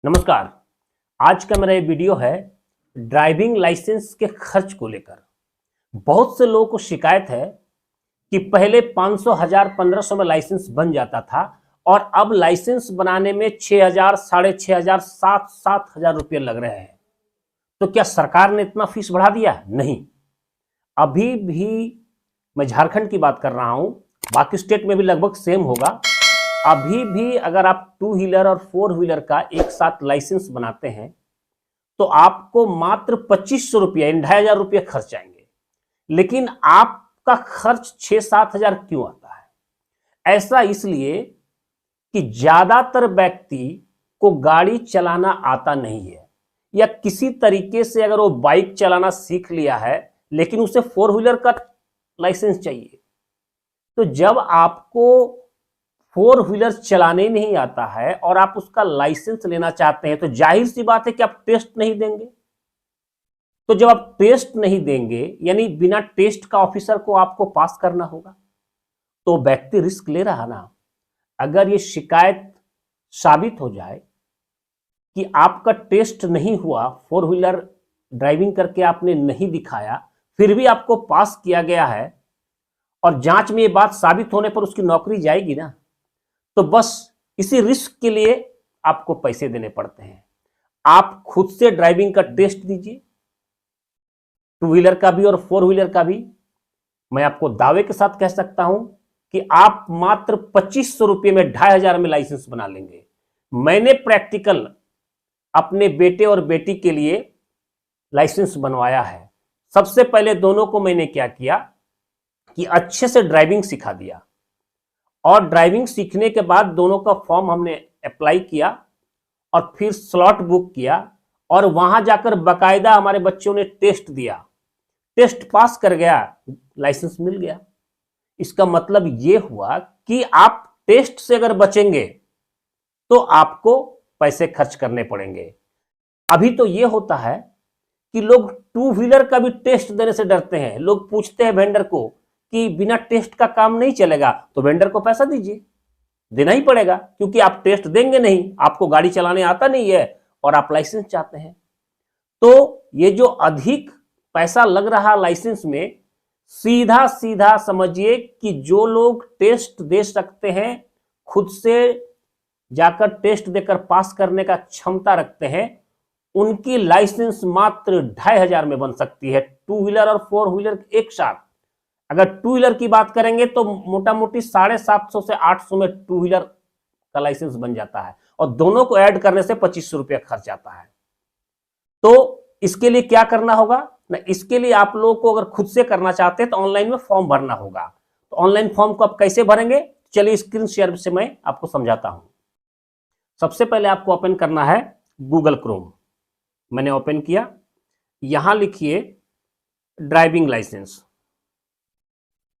नमस्कार। आज का मेरा ये वीडियो है ड्राइविंग लाइसेंस के खर्च को लेकर। बहुत से लोगों को शिकायत है कि पहले 500, 1000, 1500 में लाइसेंस बन जाता था और अब लाइसेंस बनाने में 6000, 6500, 7,000 रुपये लग रहे हैं। तो क्या सरकार ने इतना फीस बढ़ा दिया? नहीं। अभी भी मैं झारखंड की बात कर रहा हूं, बाकी स्टेट में भी लगभग सेम होगा। अभी भी अगर आप 2 व्हीलर और 4 व्हीलर का एक साथ लाइसेंस बनाते हैं तो आपको मात्र 2500 रुपया, 2500 रुपये खर्च आएंगे। लेकिन आपका खर्च 6-7 हजार क्यों आता है? ऐसा इसलिए कि ज्यादातर व्यक्ति को गाड़ी चलाना आता नहीं है, या किसी तरीके से अगर वो बाइक चलाना सीख लिया है लेकिन उसे 4 व्हीलर का लाइसेंस चाहिए। तो जब आपको 4 व्हीलर चलाने नहीं आता है और आप उसका लाइसेंस लेना चाहते हैं तो जाहिर सी बात है कि आप टेस्ट नहीं देंगे। तो जब आप टेस्ट नहीं देंगे, यानी बिना टेस्ट का ऑफिसर को आपको पास करना होगा, तो व्यक्ति रिस्क ले रहा ना। अगर ये शिकायत साबित हो जाए कि आपका टेस्ट नहीं हुआ, 4 व्हीलर ड्राइविंग करके आपने नहीं दिखाया, फिर भी आपको पास किया गया है और जांच में ये बात साबित होने पर उसकी नौकरी जाएगी ना। तो बस इसी रिस्क के लिए आपको पैसे देने पड़ते हैं। आप खुद से ड्राइविंग का टेस्ट दीजिए, 2 व्हीलर का भी और 4 व्हीलर का भी। मैं आपको दावे के साथ कह सकता हूं कि आप मात्र 2500 रुपये में 2500 में लाइसेंस बना लेंगे। मैंने प्रैक्टिकल अपने बेटे और बेटी के लिए लाइसेंस बनवाया है। सबसे पहले दोनों को मैंने क्या किया कि अच्छे से ड्राइविंग सिखा दिया, और ड्राइविंग सीखने के बाद दोनों का फॉर्म हमने अप्लाई किया और फिर स्लॉट बुक किया और वहां जाकर बकायदा हमारे बच्चों ने टेस्ट दिया। टेस्ट पास कर गया, लाइसेंस मिल गया। इसका मतलब यह हुआ कि आप टेस्ट से अगर बचेंगे तो आपको पैसे खर्च करने पड़ेंगे। अभी तो यह होता है कि लोग 2 व्हीलर का भी टेस्ट देने से डरते हैं। लोग पूछते हैं वेंडर को कि बिना टेस्ट का काम नहीं चलेगा, तो वेंडर को पैसा दीजिए, देना ही पड़ेगा, क्योंकि आप टेस्ट देंगे नहीं, आपको गाड़ी चलाने आता नहीं है और आप लाइसेंस चाहते हैं। तो ये जो अधिक पैसा लग रहा लाइसेंस में, सीधा सीधा समझिए कि जो लोग टेस्ट दे सकते हैं, खुद से जाकर टेस्ट देकर पास करने का क्षमता रखते हैं, उनकी लाइसेंस मात्र 2500 में बन सकती है। 2 व्हीलर और 4 व्हीलर एक साथ। अगर 2 व्हीलर की बात करेंगे तो मोटा मोटी 750 से 800 में 2 व्हीलर का लाइसेंस बन जाता है, और दोनों को ऐड करने से 2500 रुपया खर्च आता है। तो इसके लिए क्या करना होगा ना, इसके लिए आप लोगों को अगर खुद से करना चाहते हैं तो ऑनलाइन में फॉर्म भरना होगा। तो ऑनलाइन फॉर्म को आप कैसे भरेंगे, चलिए स्क्रीन शेयर से मैं आपको समझाता हूं। सबसे पहले आपको ओपन करना है गूगल क्रोम। मैंने ओपन किया, यहां लिखिए ड्राइविंग लाइसेंस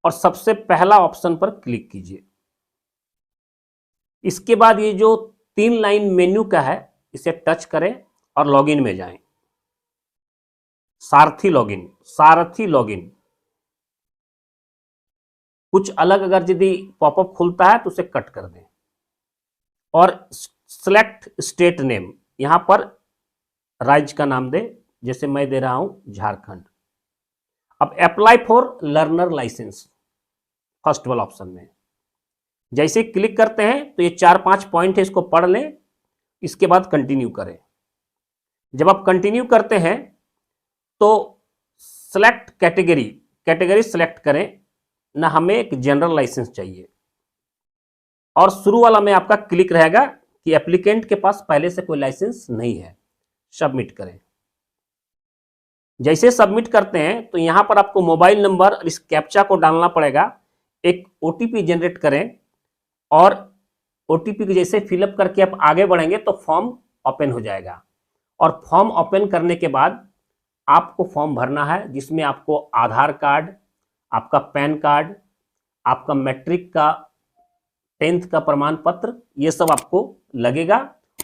और सबसे पहला ऑप्शन पर क्लिक कीजिए। इसके बाद ये जो 3 लाइन मेन्यू का है, इसे टच करें और लॉगिन में जाएं। सारथी लॉगिन, सारथी लॉगिन। कुछ अलग अगर यदि पॉपअप खुलता है तो उसे कट कर दें और सेलेक्ट स्टेट नेम, यहां पर राज्य का नाम दें, जैसे मैं दे रहा हूं झारखंड। अब apply for learner licence, first वाला ऑप्शन में जैसे क्लिक करते हैं तो ये 4-5 पॉइंट है, इसको पढ़ लें। इसके बाद कंटिन्यू करें। जब आप कंटिन्यू करते हैं तो सेलेक्ट कैटेगरी, कैटेगरी सेलेक्ट करें ना, हमें एक जनरल लाइसेंस चाहिए। और शुरू वाला में आपका क्लिक रहेगा कि एप्लीकेंट के पास पहले से कोई लाइसेंस नहीं है। सबमिट करें। जैसे सबमिट करते हैं तो यहां पर आपको मोबाइल नंबर और इस कैप्चा को डालना पड़ेगा। एक ओटीपी जनरेट करें और ओटीपी को जैसे फिलअप करके आप आगे बढ़ेंगे तो फॉर्म ओपन हो जाएगा। और फॉर्म ओपन करने के बाद आपको फॉर्म भरना है, जिसमें आपको आधार कार्ड, आपका पैन कार्ड, आपका मैट्रिक का 10th का प्रमाण पत्र, ये सब आपको लगेगा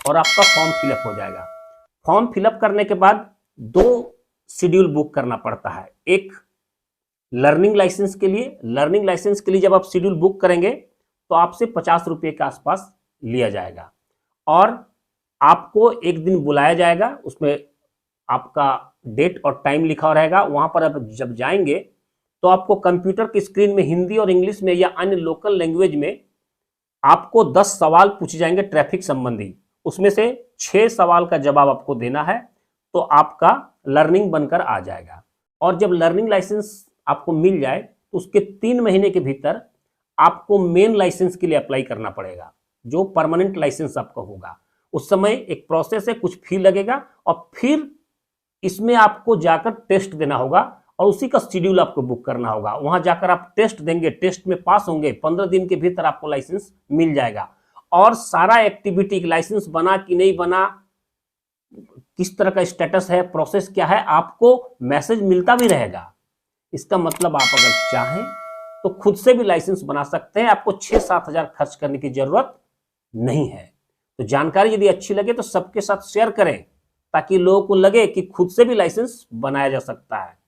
और आपका फॉर्म फिलअप हो जाएगा। फॉर्म फिलअप करने के बाद 2 शेड्यूल बुक करना पड़ता है। एक लर्निंग लाइसेंस के लिए, लर्निंग लाइसेंस के लिए जब आप शेड्यूल बुक करेंगे तो आपसे 50 रुपये के आसपास लिया जाएगा। और आपको एक दिन बुलाया जाएगा, उसमें आपका डेट और टाइम लिखा रहेगा। वहां पर आप जब जाएंगे तो आपको कंप्यूटर की स्क्रीन में हिंदी और इंग्लिश में या अन्य लोकल लैंग्वेज में आपको 10 सवाल पूछे जाएंगे ट्रैफिक संबंधी। उसमें से 6 सवाल का जवाब आपको देना है, तो आपका लर्निंग बनकर आ जाएगा। और जब लर्निंग लाइसेंस आपको मिल जाए तो उसके 3 महीने के भीतर आपको मेन लाइसेंस के लिए अप्लाई करना पड़ेगा, जो परमानेंट लाइसेंस आपका होगा। उस समय एक प्रोसेस है, कुछ फी लगेगा और फिर इसमें आपको जाकर टेस्ट देना होगा और उसी का शेड्यूल आपको बुक करना होगा। वहां जाकर आप टेस्ट देंगे, टेस्ट में पास होंगे, 15 दिन के भीतर आपको लाइसेंस मिल जाएगा। और सारा एक्टिविटी, लाइसेंस बना कि नहीं बना, किस तरह का स्टेटस है, प्रोसेस क्या है, आपको मैसेज मिलता भी रहेगा। इसका मतलब आप अगर चाहें तो खुद से भी लाइसेंस बना सकते हैं, आपको 6-7 हजार खर्च करने की जरूरत नहीं है। तो जानकारी यदि अच्छी लगे तो सबके साथ शेयर करें, ताकि लोगों को लगे कि खुद से भी लाइसेंस बनाया जा सकता है।